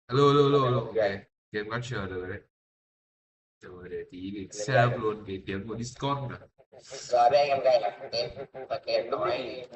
Alo, alo, alo, alo. Ok, game có chờ được đấy. Rồi để tí để set up luôn cái tiếng của Discord nữa. Rồi đây em đây là kèm nội.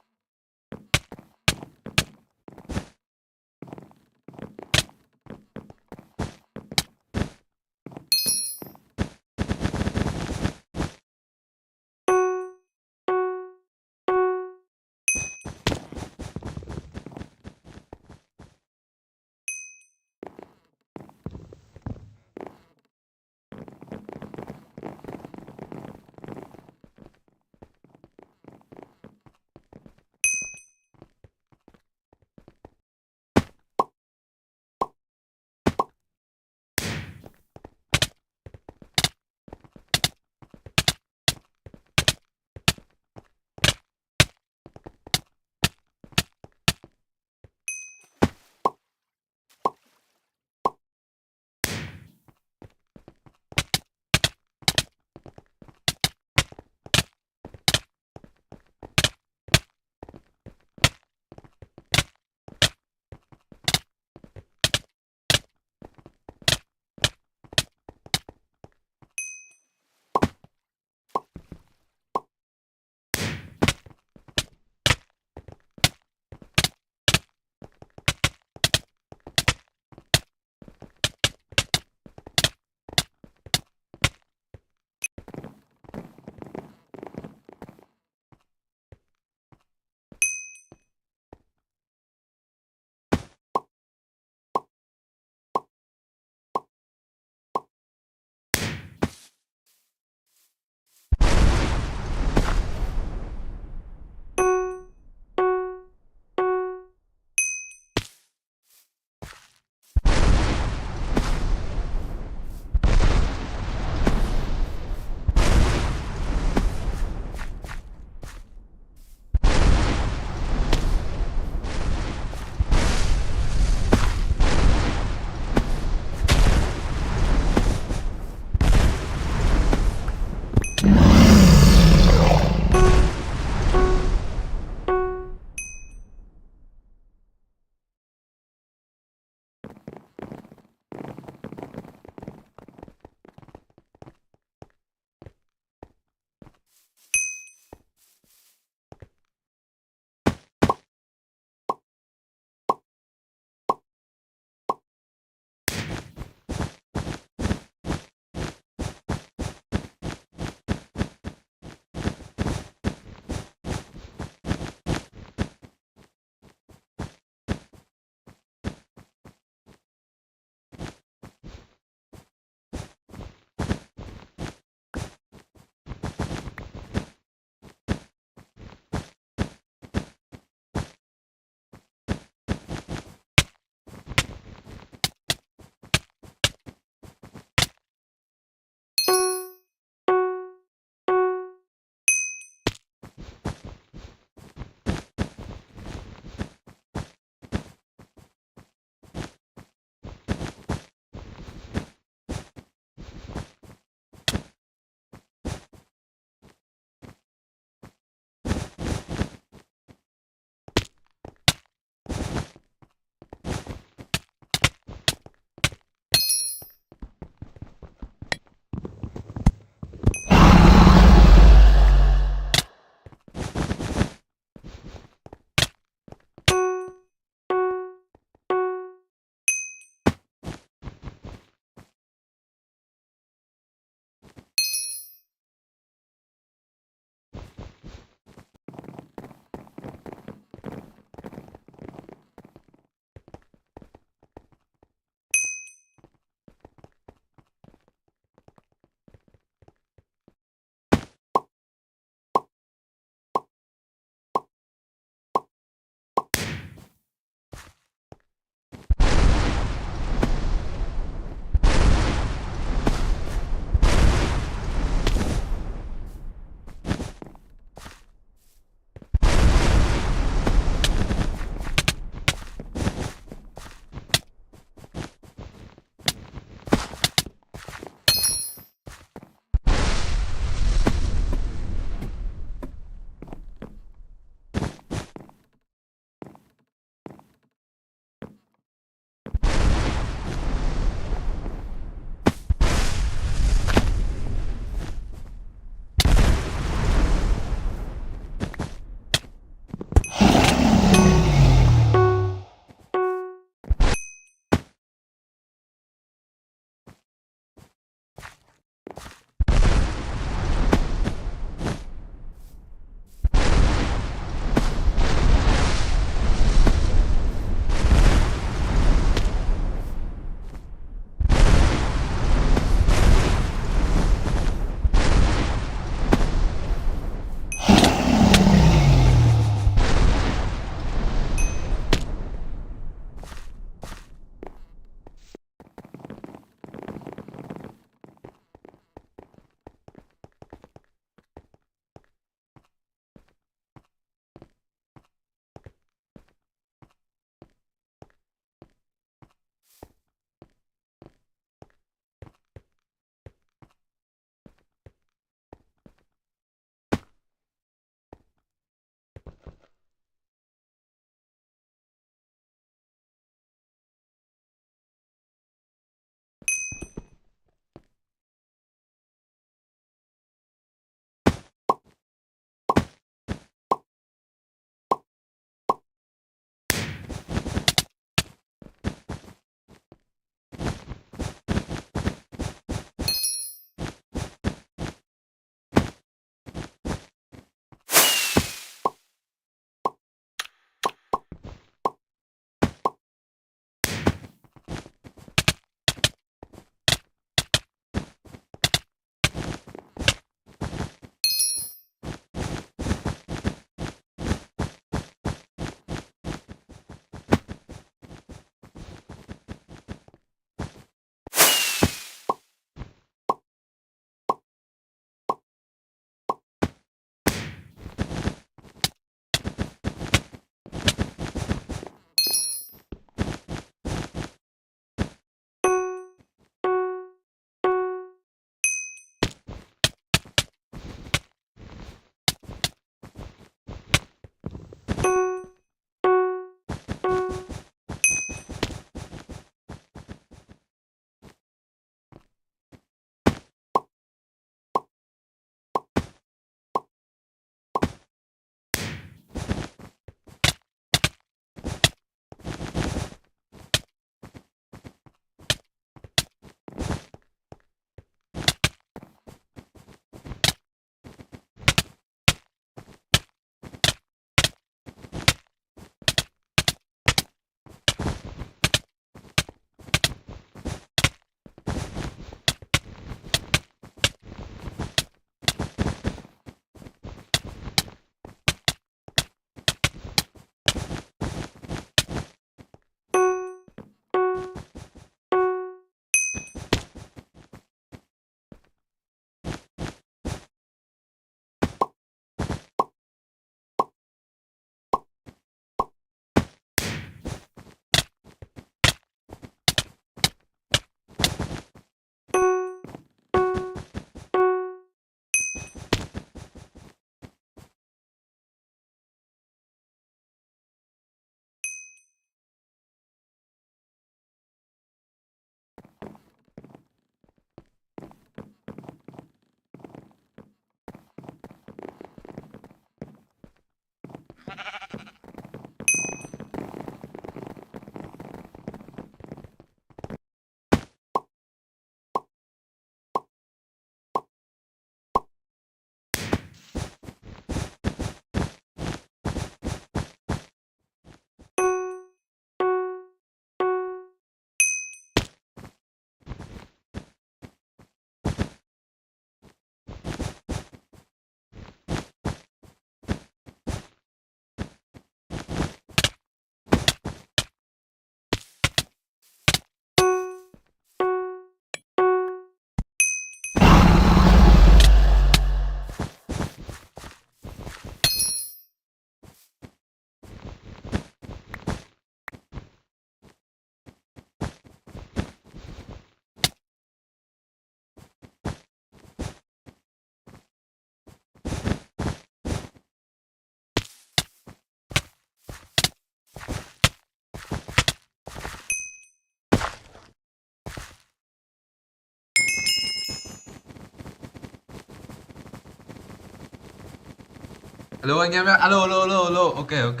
Alo anh em nhá, alo alo alo alo, ok ok.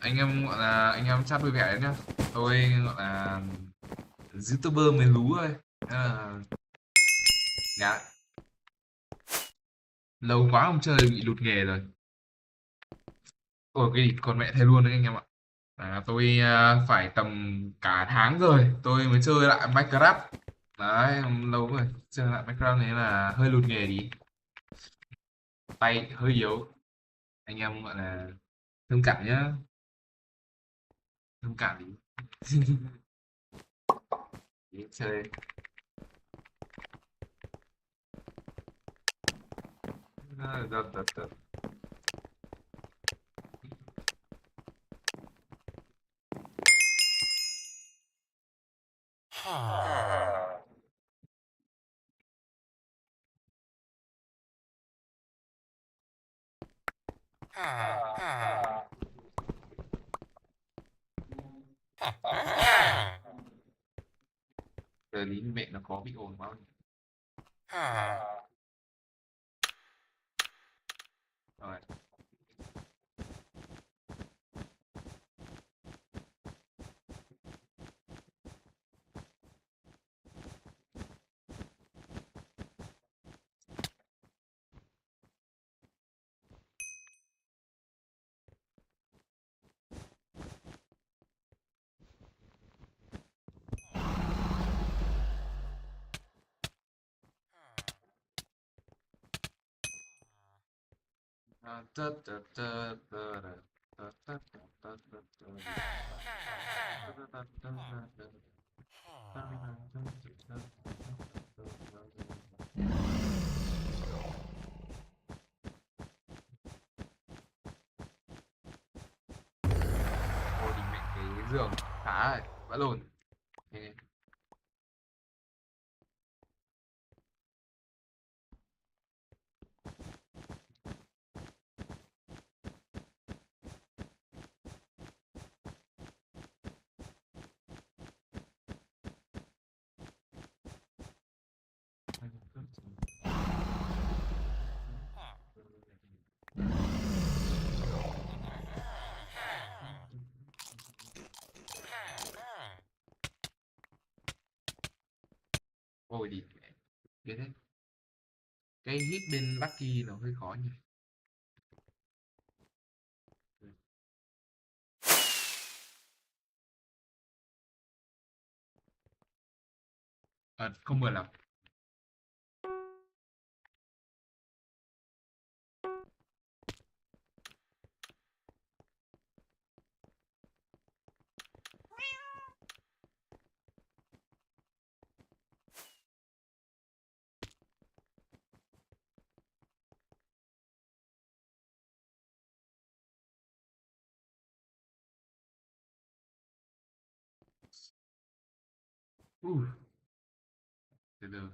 Anh em gọi là anh em chat vui vẻ đấy nhá. Tôi gọi là YouTuber miền lú thôi. Dạ, lâu quá không chơi bị lụt nghề rồi. Ôi cái gì còn mẹ thề luôn đấy anh em ạ. Tôi phải tầm cả tháng rồi tôi mới chơi lại Minecraft. Đấy, lâu rồi chơi lại Minecraft này là hơi lụt nghề đi, tay hơi yếu. Anh em gọi là thông cảm nhá, thông cảm đi. Chơi. Đợt. Giờ lý mẹ nó có bị ồn quá. Rồi. Ôi thì mẹ cái giường phá rồi, vỡ lồn. Thế Ôi địt mẹ, biết đấy. Cái hit bên Lucky nó hơi khó nhỉ. Không mượn lắm. Từ từ.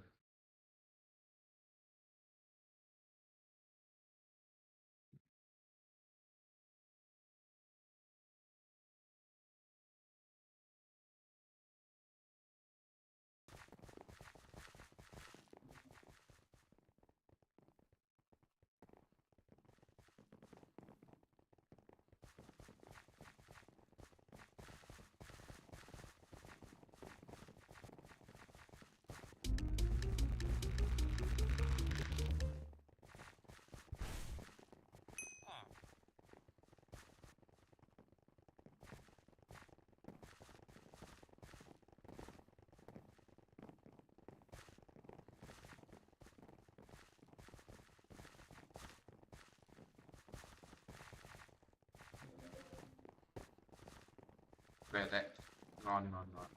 Về đấy. Ngon ngon ngon.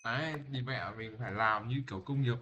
Đấy, thì mẹ mình phải làm như kiểu công nghiệp.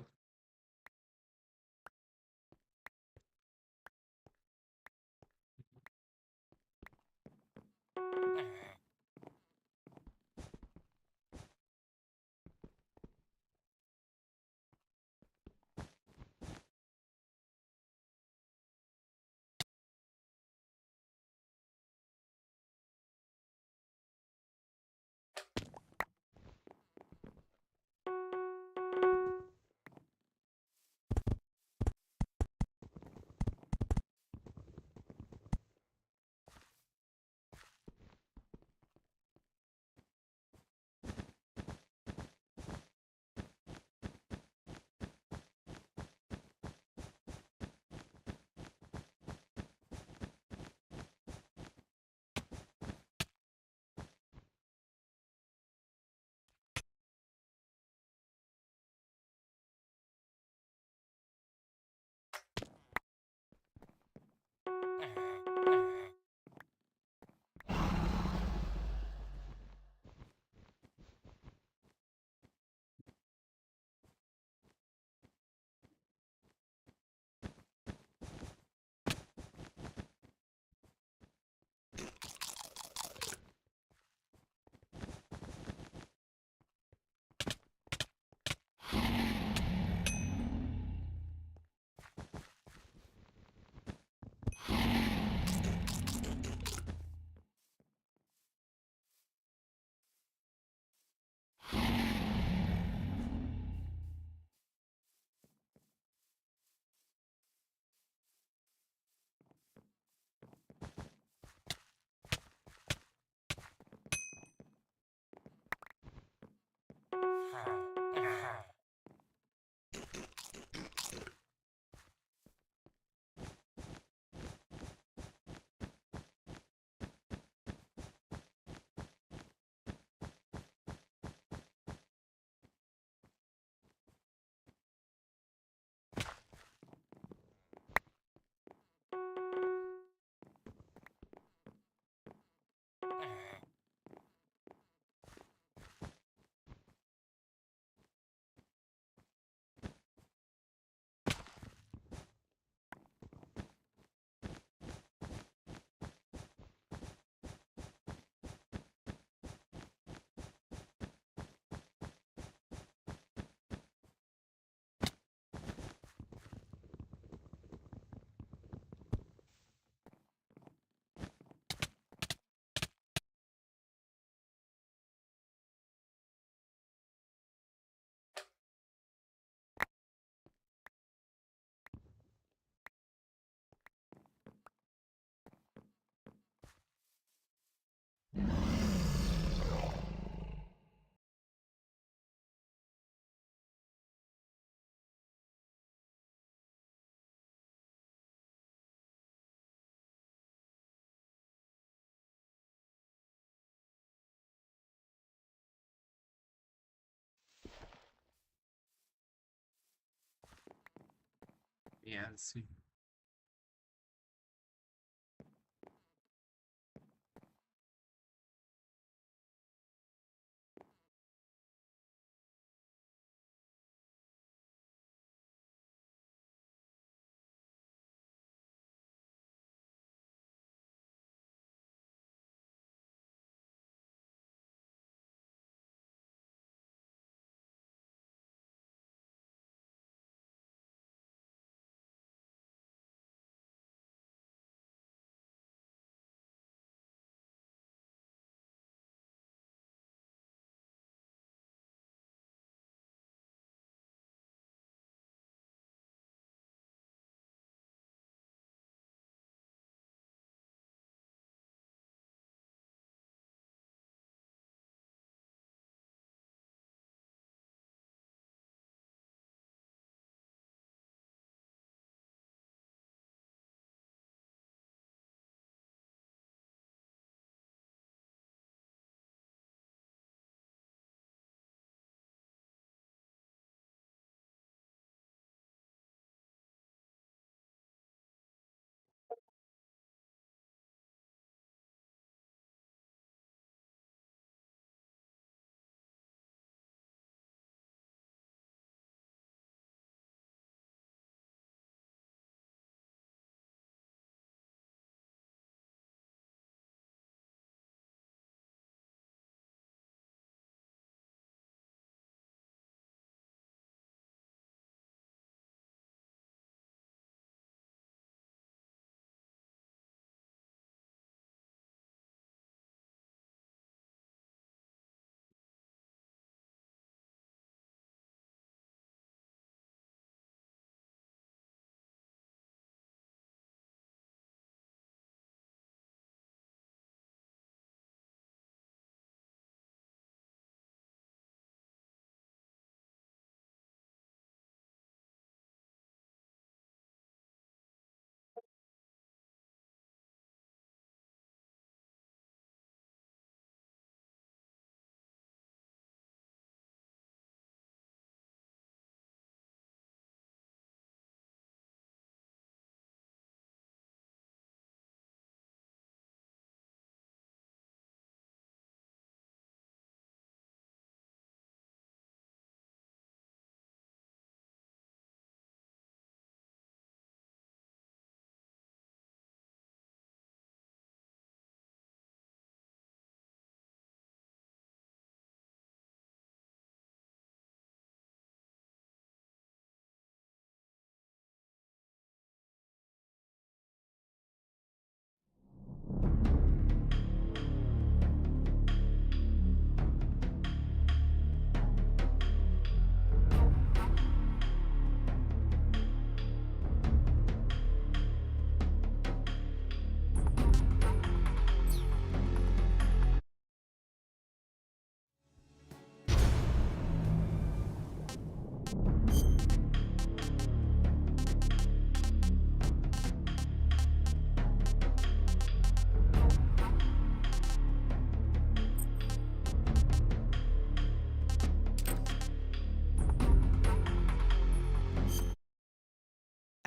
Yes.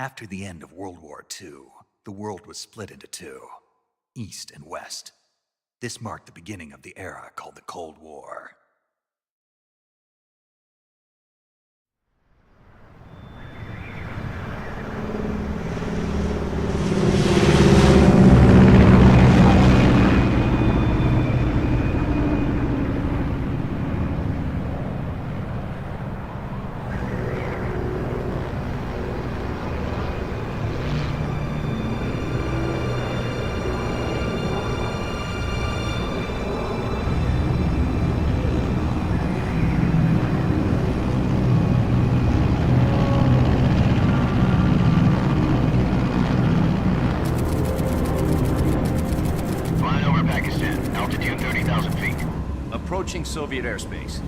After the end of World War II, the world was split into two, East and West. This marked the beginning of the era called the Cold War. Approaching Soviet airspace.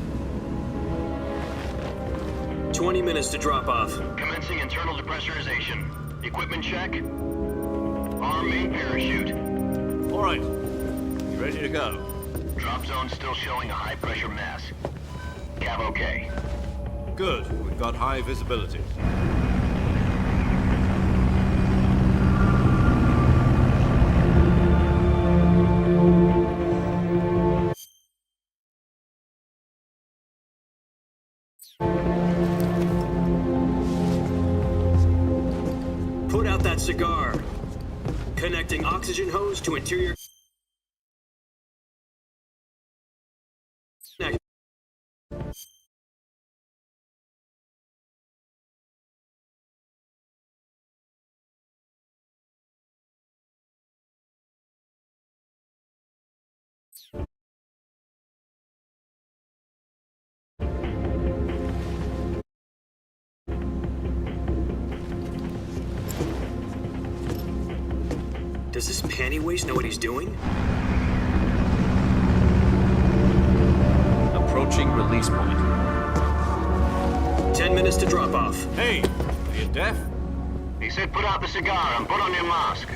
20 minutes to drop off. Commencing internal depressurization. Equipment check. Arm main parachute. All right. You ready to go? Drop zone still showing a high pressure mass. Cav okay. Good. We've got high visibility. Put out that cigar. Connecting oxygen hose to interior. Does this panty waste know what he's doing? Approaching release point. 10 minutes to drop off. Hey, are you deaf? He said put out the cigar and put on your mask.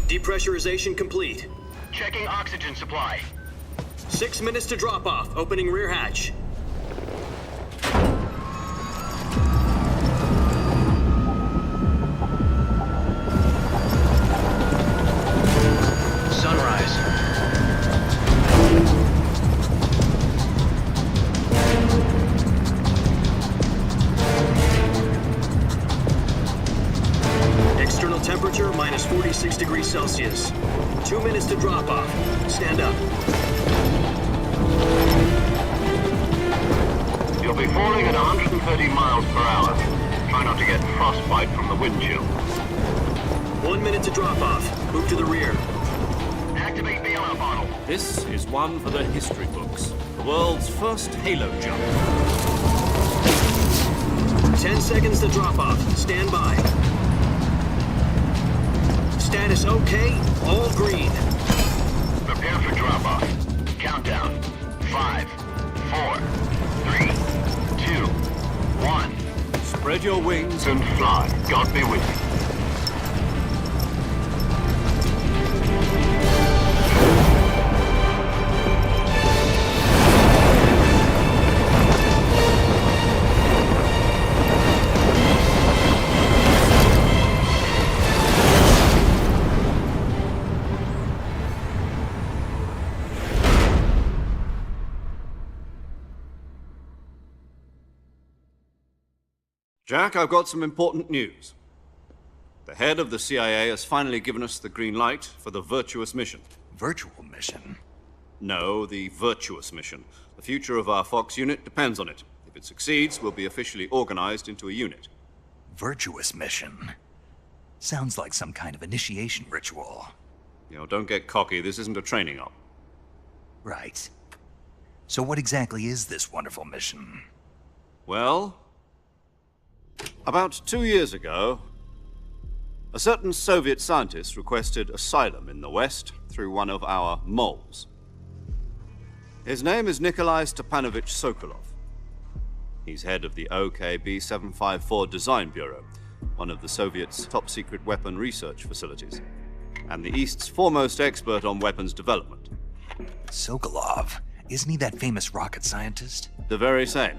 Depressurization complete. Checking oxygen supply. 6 minutes to drop off. Opening rear hatch. Sunrise. External temperature minus 46 degrees Celsius. 2 minutes to drop off. Stand up. You'll be falling at 130 miles per hour. Try not to get frostbite from the wind chill. 1 minute to drop off. Move to the rear. Activate the alarm bottle. This is one for the history books. The world's first halo jump. 10 seconds to drop off. Stand by. Status okay. All green. Prepare for drop-off. Countdown. 5, 4, 3, 2, 1. Spread your wings And fly. God be with you. Jack, I've got some important news. The head of the CIA has finally given us the green light for the virtuous mission. Virtual mission? No, the virtuous mission. The future of our Fox unit depends on it. If it succeeds, we'll be officially organized into a unit. Virtuous mission? Sounds like some kind of initiation ritual. You know, don't get cocky. This isn't a training op. Right. So what exactly is this wonderful mission? Well, about 2 years ago, a certain Soviet scientist requested asylum in the West through one of our moles. His name is Nikolai Stepanovich Sokolov. He's head of the OKB-754 Design Bureau, one of the Soviets' top-secret weapon research facilities, and the East's foremost expert on weapons development. Sokolov? Isn't he that famous rocket scientist? The very same.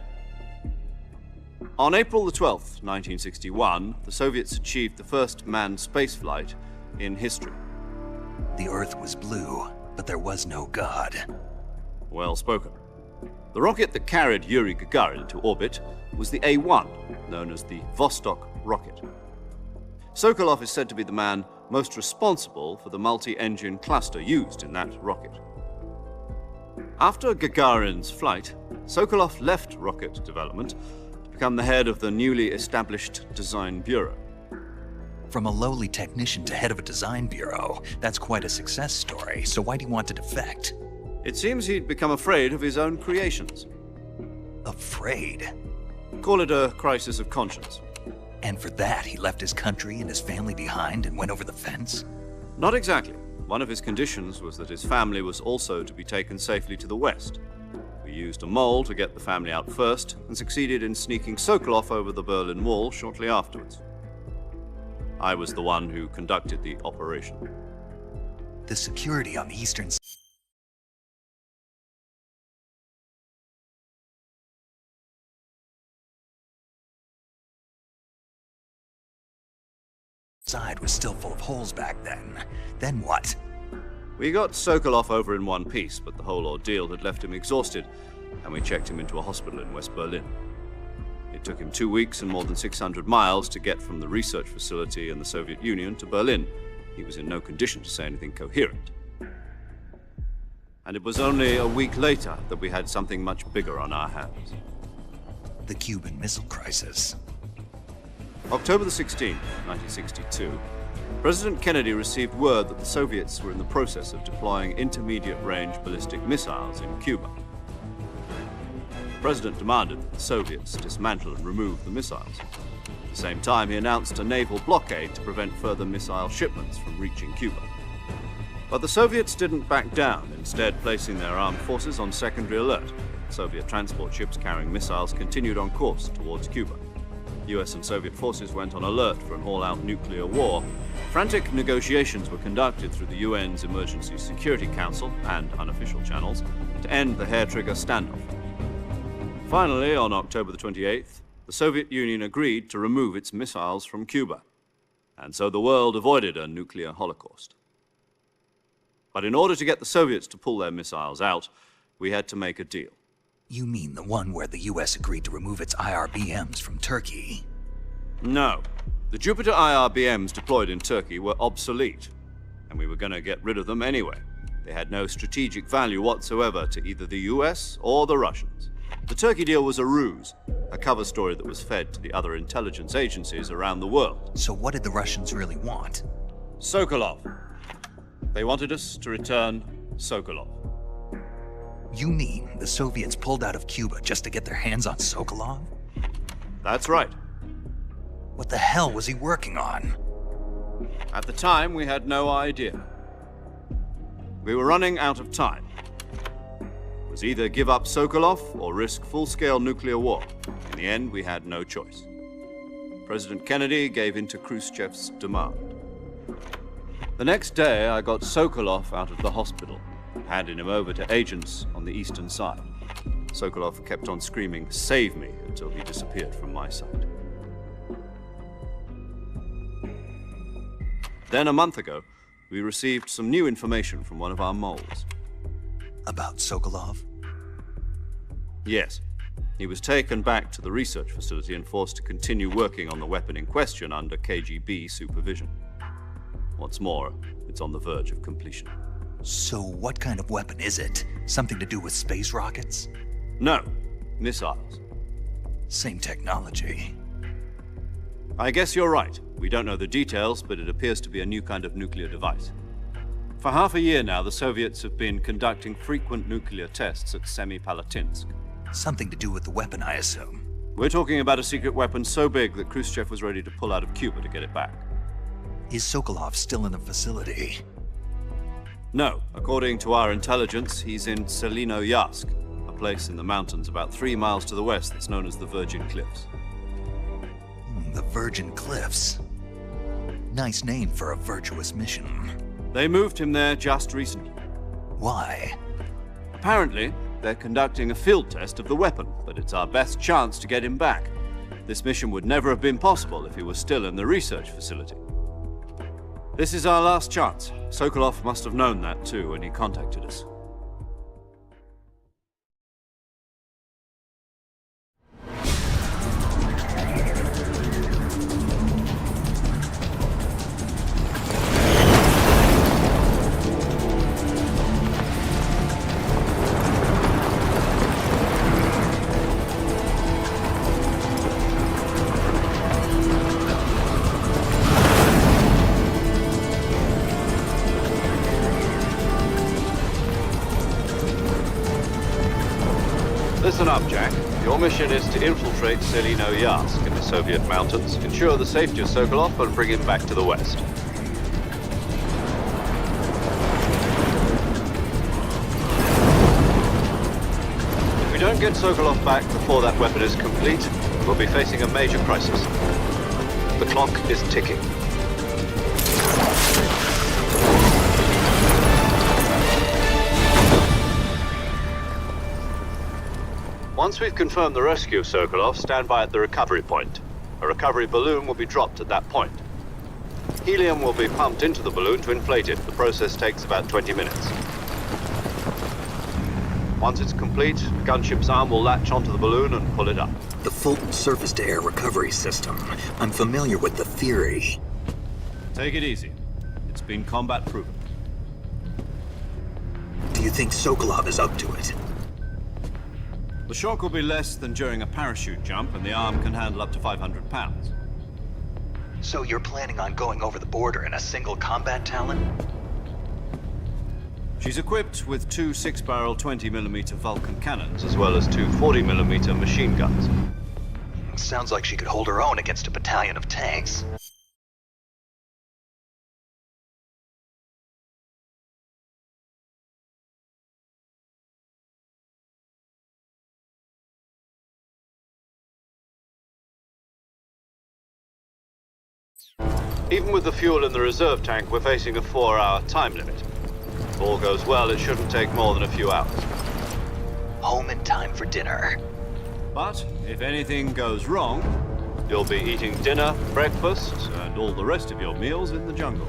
On April the 12th, 1961, the Soviets achieved the first manned spaceflight in history. The Earth was blue, but there was no God. Well spoken. The rocket that carried Yuri Gagarin to orbit was the A-1, known as the Vostok rocket. Sokolov is said to be the man most responsible for the multi-engine cluster used in that rocket. After Gagarin's flight, Sokolov left rocket development to become the head of the newly established Design Bureau. From a lowly technician to head of a design bureau, that's quite a success story, so why'd he want to defect? It seems he'd become afraid of his own creations. Afraid? Call it a crisis of conscience. And for that, he left his country and his family behind and went over the fence? Not exactly. One of his conditions was that his family was also to be taken safely to the West. We used a mole to get the family out first and succeeded in sneaking Sokolov over the Berlin Wall shortly afterwards. I was the one who conducted the operation. The security on the eastern side was still full of holes back then. Then what? We got Sokolov over in one piece, but the whole ordeal had left him exhausted, and we checked him into a hospital in West Berlin. It took him 2 weeks and more than 600 miles to get from the research facility in the Soviet Union to Berlin. He was in no condition to say anything coherent. And it was only a week later that we had something much bigger on our hands. The Cuban Missile Crisis. October the 16th, 1962, President Kennedy received word that the Soviets were in the process of deploying intermediate-range ballistic missiles in Cuba. The President demanded that the Soviets dismantle and remove the missiles. At the same time, he announced a naval blockade to prevent further missile shipments from reaching Cuba. But the Soviets didn't back down, instead placing their armed forces on secondary alert. Soviet transport ships carrying missiles continued on course towards Cuba. US and Soviet forces went on alert for an all-out nuclear war. Frantic negotiations were conducted through the UN's Emergency Security Council and unofficial channels to end the hair-trigger standoff. Finally, on October the 28th, the Soviet Union agreed to remove its missiles from Cuba, and so the world avoided a nuclear holocaust. But in order to get the Soviets to pull their missiles out, we had to make a deal. You mean the one where the US agreed to remove its IRBMs from Turkey? No. The Jupiter IRBMs deployed in Turkey were obsolete, and we were going to get rid of them anyway. They had no strategic value whatsoever to either the US or the Russians. The Turkey deal was a ruse, a cover story that was fed to the other intelligence agencies around the world. So what did the Russians really want? Sokolov. They wanted us to return Sokolov. You mean the Soviets pulled out of Cuba just to get their hands on Sokolov? That's right. What the hell was he working on? At the time, we had no idea. We were running out of time. It was either give up Sokolov or risk full-scale nuclear war. In the end, we had no choice. President Kennedy gave in to Khrushchev's demand. The next day, I got Sokolov out of the hospital, handing him over to agents on the eastern side. Sokolov kept on screaming, "Save me," until he disappeared from my sight. Then, a month ago, we received some new information from one of our moles. About Sokolov? Yes. He was taken back to the research facility and forced to continue working on the weapon in question under KGB supervision. What's more, it's on the verge of completion. So what kind of weapon is it? Something to do with space rockets? No, missiles. Same technology. I guess you're right. We don't know the details, but it appears to be a new kind of nuclear device. For half a year now, the Soviets have been conducting frequent nuclear tests at Semipalatinsk. Something to do with the weapon, I assume. We're talking about a secret weapon so big that Khrushchev was ready to pull out of Cuba to get it back. Is Sokolov still in the facility? No. According to our intelligence, he's in Selinoyarsk, a place in the mountains about 3 miles to the west that's known as the Virgin Cliffs. The Virgin Cliffs. Nice name for a virtuous mission. They moved him there just recently. Why? Apparently, they're conducting a field test of the weapon, but it's our best chance to get him back. This mission would never have been possible if he was still in the research facility. This is our last chance. Sokolov must have known that too when he contacted us. Listen up, Jack. Your mission is to infiltrate Selinoyarsk in the Soviet mountains, ensure the safety of Sokolov, and bring him back to the west. If we don't get Sokolov back before that weapon is complete, we'll be facing a major crisis. The clock is ticking. Once we've confirmed the rescue of Sokolov, stand by at the recovery point. A recovery balloon will be dropped at that point. Helium will be pumped into the balloon to inflate it. The process takes about 20 minutes. Once it's complete, the gunship's arm will latch onto the balloon and pull it up. The Fulton surface-to-air recovery system. I'm familiar with the theory. Take it easy. It's been combat proven. Do you think Sokolov is up to it? The shock will be less than during a parachute jump, and the arm can handle up to 500 pounds. So you're planning on going over the border in a single combat Talon? She's equipped with two 6-barrel 20mm Vulcan cannons, as well as two 40mm machine guns. Sounds like she could hold her own against a battalion of tanks. Even with the fuel in the reserve tank, we're facing a 4-hour time limit. If all goes well, it shouldn't take more than a few hours. Home in time for dinner. But if anything goes wrong, you'll be eating dinner, breakfast, and all the rest of your meals in the jungle.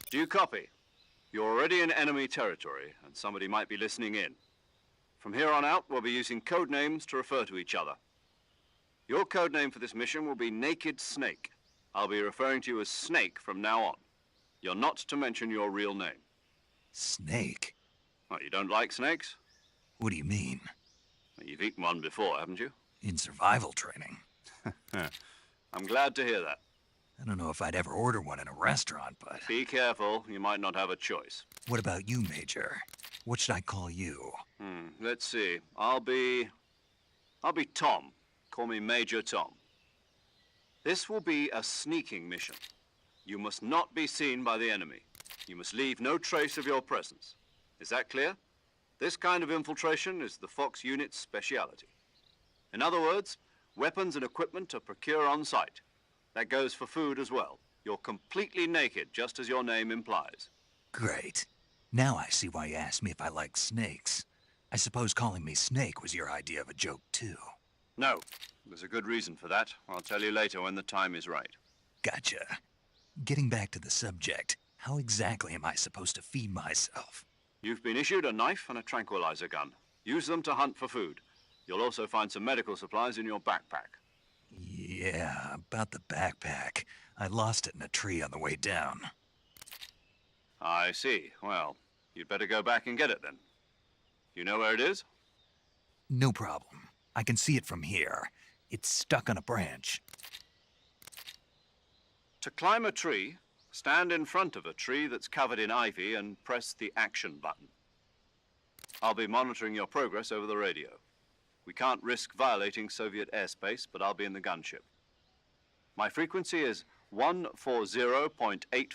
Do you copy? You're already in enemy territory, and somebody might be listening in. From here on out, we'll be using code names to refer to each other. Your code name for this mission will be Naked Snake. I'll be referring to you as Snake from now on. You're not to mention your real name. Snake? Oh, you don't like snakes? What do you mean? Well, you've eaten one before, haven't you? In survival training. I'm glad to hear that. I don't know if I'd ever order one in a restaurant, but... Be careful, you might not have a choice. What about you, Major? What should I call you? Let's see. I'll be Tom. Call me Major Tom. This will be a sneaking mission. You must not be seen by the enemy. You must leave no trace of your presence. Is that clear? This kind of infiltration is the Fox unit's speciality. In other words, weapons and equipment are procured on site. That goes for food as well. You're completely naked, just as your name implies. Great. Now I see why you asked me if I like snakes. I suppose calling me Snake was your idea of a joke, too. No, there's a good reason for that. I'll tell you later when the time is right. Gotcha. Getting back to the subject, how exactly am I supposed to feed myself? You've been issued a knife and a tranquilizer gun. Use them to hunt for food. You'll also find some medical supplies in your backpack. Yeah, about the backpack. I lost it in a tree on the way down. I see. Well, you'd better go back and get it then. You know where it is? No problem. I can see it from here. It's stuck on a branch. To climb a tree, stand in front of a tree that's covered in ivy and press the action button. I'll be monitoring your progress over the radio. We can't risk violating Soviet airspace, but I'll be in the gunship. My frequency is 140.8.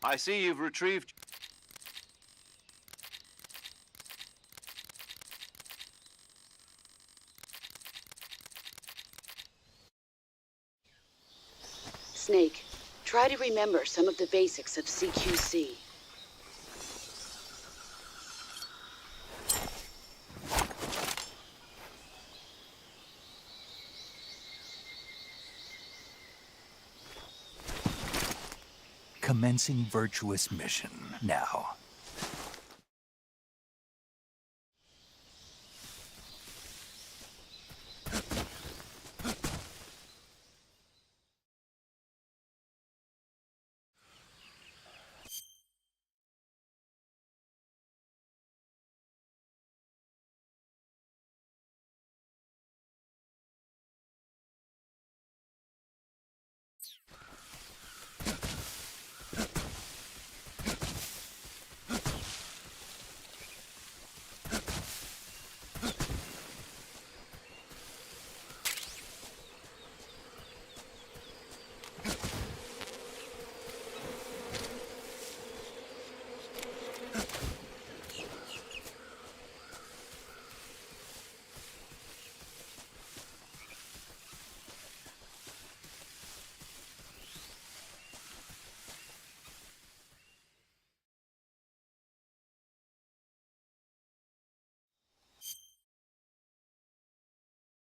I see you've retrieved... Snake, try to remember some of the basics of CQC. Commencing virtuous mission now.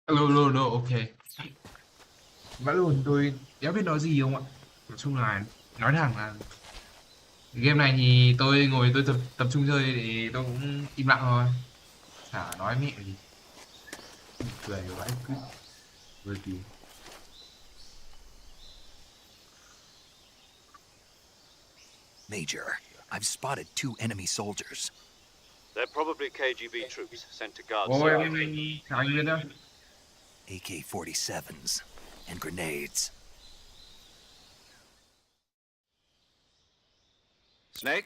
Lô, ok. Vãi luôn, tôi đéo biết nói gì không ạ. Nói chung là nói thẳng là game này thì tôi ngồi tôi tập trung chơi thì tôi cũng im lặng thôi. Chả nói mẹ gì. Cười vãi cứ vừa tí. Major, I've spotted 2 enemy soldiers. They're probably KGB troops sent to guard Ôi Sarah. game này chả anh biết đâu. AK-47s and grenades. Snake?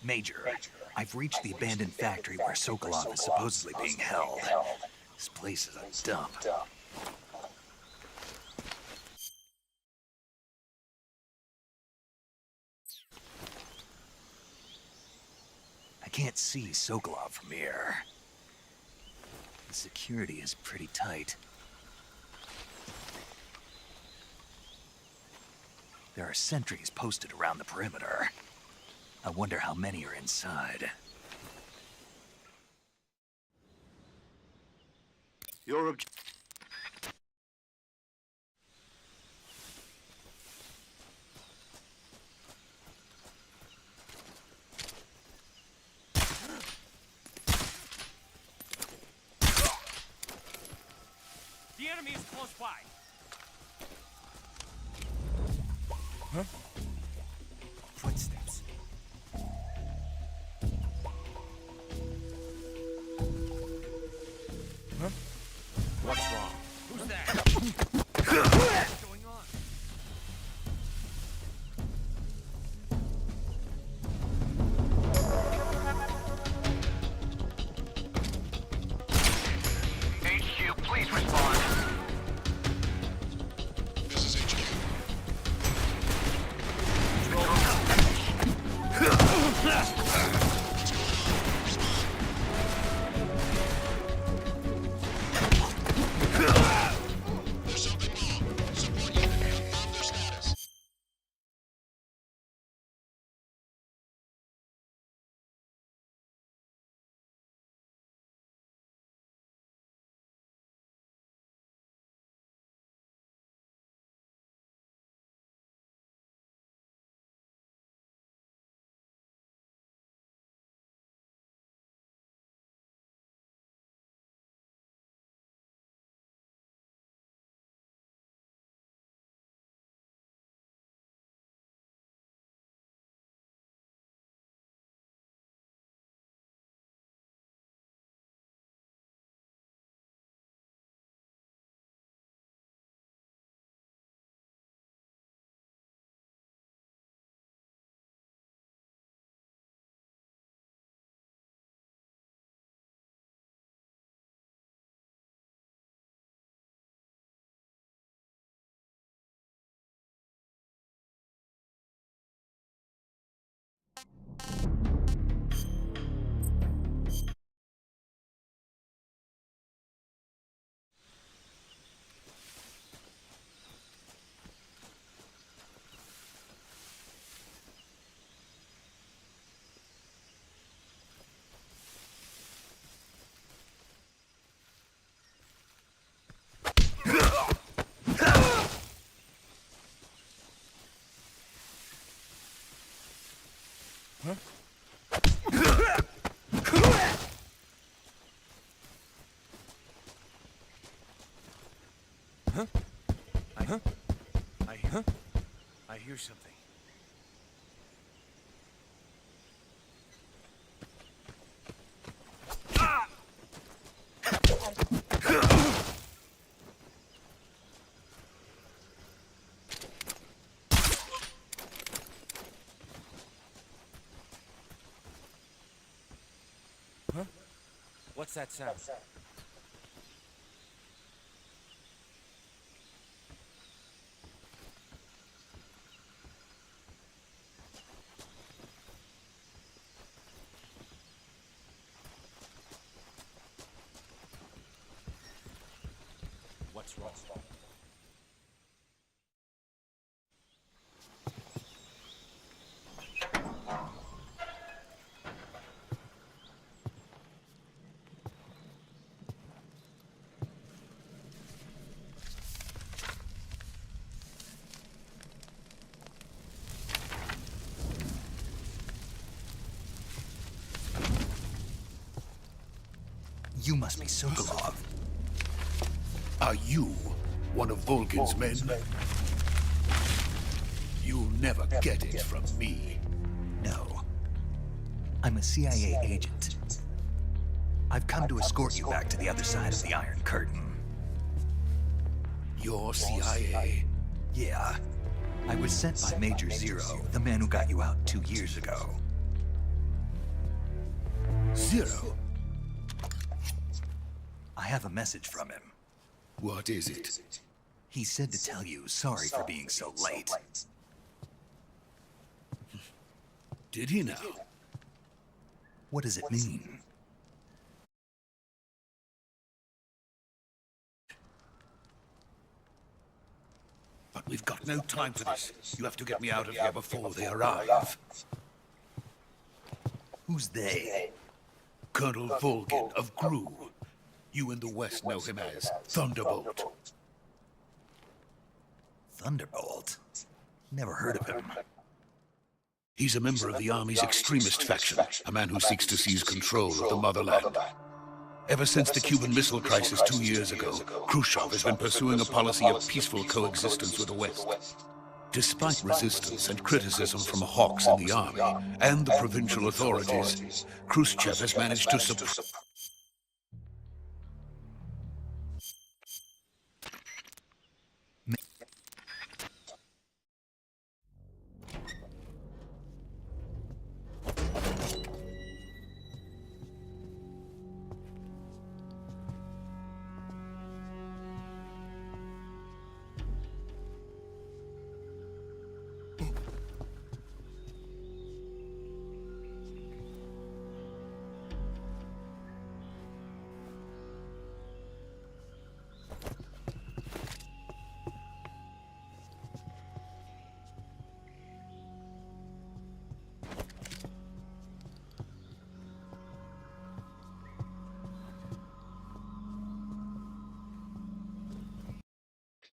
Major, I've reached the abandoned factory where Sokolov is supposedly being held. This place is a dump. I can't see Sokolov from here. The security is pretty tight. There are sentries posted around the perimeter. I wonder how many are inside. Your The enemy is close by. Footsteps. What's wrong? Who's that? What's going on? HQ, please respond. I hear something. What's that sound? What's wrong? You must be Sokolov. Are you one of Vulcan's men? You'll never get it from me. No. I'm a CIA agent. I've come to escort you back to the other side of the Iron Curtain. You're CIA? Yeah. I was sent by Major Zero, the man who got you out 2 years ago. Zero? I have a message from him. What is it? He said to tell you sorry for being so late. Did he now? What does it mean? But we've got no time for this. You have to get me out of here before they arrive. Who's they? Colonel Volgin of Gru. You in the West know him as Thunderbolt. Thunderbolt? Never heard of him. He's a member of the Army's extremist faction, a man who seeks to seize control of the motherland. Ever since the Cuban Missile Crisis 2 years ago, Khrushchev has been pursuing a policy of peaceful coexistence with the West. Despite resistance and criticism from hawks in the army and the provincial authorities, Khrushchev has managed to